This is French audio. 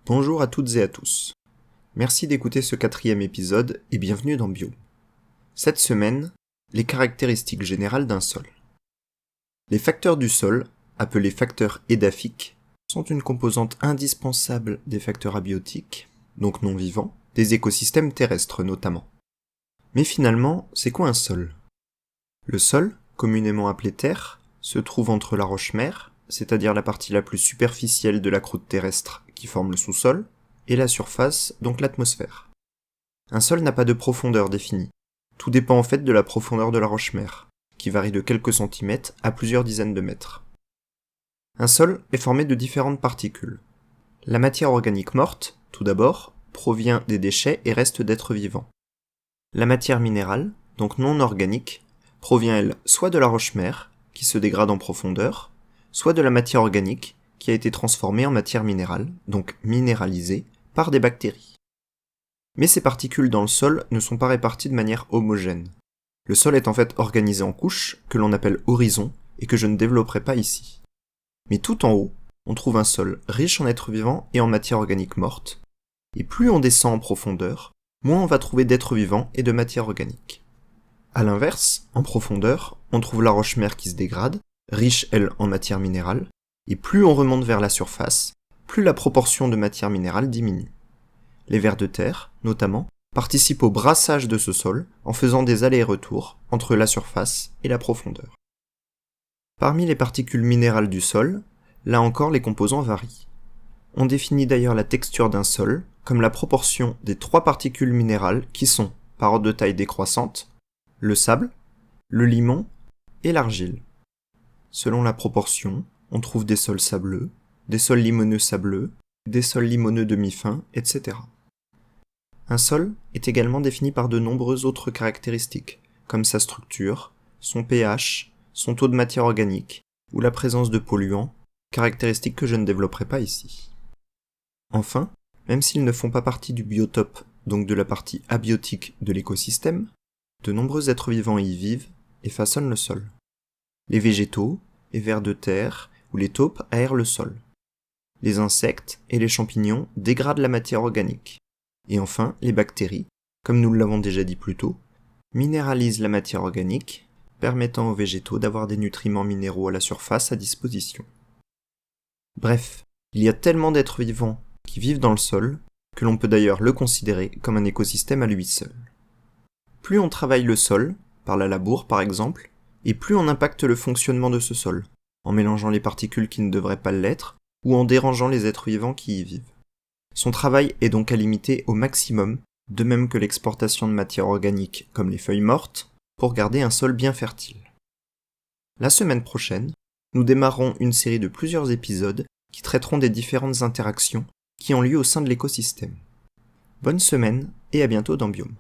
Bonjour à toutes et à tous. Merci d'écouter ce 4e épisode et bienvenue dans Biome. Cette semaine, les caractéristiques générales d'un sol. Les facteurs du sol, appelés facteurs édaphiques, sont une composante indispensable des facteurs abiotiques, donc non vivants, des écosystèmes terrestres notamment. Mais finalement, c'est quoi un sol ? Le sol, communément appelé terre, se trouve entre la roche-mère, c'est-à-dire la partie la plus superficielle de la croûte terrestre qui forme le sous-sol, et la surface, donc l'atmosphère. Un sol n'a pas de profondeur définie. Tout dépend en fait de la profondeur de la roche-mère, qui varie de quelques centimètres à plusieurs dizaines de mètres. Un sol est formé de différentes particules. La matière organique morte, tout d'abord, provient des déchets et restes d'êtres vivants. La matière minérale, donc non organique, provient elle soit de la roche-mère, qui se dégrade en profondeur, soit de la matière organique, qui a été transformée en matière minérale, donc minéralisée, par des bactéries. Mais ces particules dans le sol ne sont pas réparties de manière homogène. Le sol est en fait organisé en couches, que l'on appelle horizons, et que je ne développerai pas ici. Mais tout en haut, on trouve un sol riche en êtres vivants et en matière organique morte, et plus on descend en profondeur, moins on va trouver d'êtres vivants et de matière organique. A l'inverse, en profondeur, on trouve la roche-mère qui se dégrade, riche elle en matière minérale, et plus on remonte vers la surface, plus la proportion de matière minérale diminue. Les vers de terre, notamment, participent au brassage de ce sol en faisant des allers-retours entre la surface et la profondeur. Parmi les particules minérales du sol, là encore les composants varient. On définit d'ailleurs la texture d'un sol comme la proportion des 3 particules minérales qui sont, par ordre de taille décroissante, le sable, le limon et l'argile. Selon la proportion, on trouve des sols sableux, des sols limoneux sableux, des sols limoneux demi-fins, etc. Un sol est également défini par de nombreuses autres caractéristiques, comme sa structure, son pH, son taux de matière organique, ou la présence de polluants, caractéristiques que je ne développerai pas ici. Enfin, même s'ils ne font pas partie du biotope, donc de la partie abiotique de l'écosystème, de nombreux êtres vivants y vivent et façonnent le sol. Les végétaux, les vers de terre ou les taupes aèrent le sol. Les insectes et les champignons dégradent la matière organique. Et enfin, les bactéries, comme nous l'avons déjà dit plus tôt, minéralisent la matière organique, permettant aux végétaux d'avoir des nutriments minéraux à la surface à disposition. Bref, il y a tellement d'êtres vivants qui vivent dans le sol que l'on peut d'ailleurs le considérer comme un écosystème à lui seul. Plus on travaille le sol, par la labour par exemple, et plus on impacte le fonctionnement de ce sol, en mélangeant les particules qui ne devraient pas l'être, ou en dérangeant les êtres vivants qui y vivent. Son travail est donc à limiter au maximum, de même que l'exportation de matière organique comme les feuilles mortes, pour garder un sol bien fertile. La semaine prochaine, nous démarrerons une série de plusieurs épisodes qui traiteront des différentes interactions qui ont lieu au sein de l'écosystème. Bonne semaine et à bientôt dans Biome.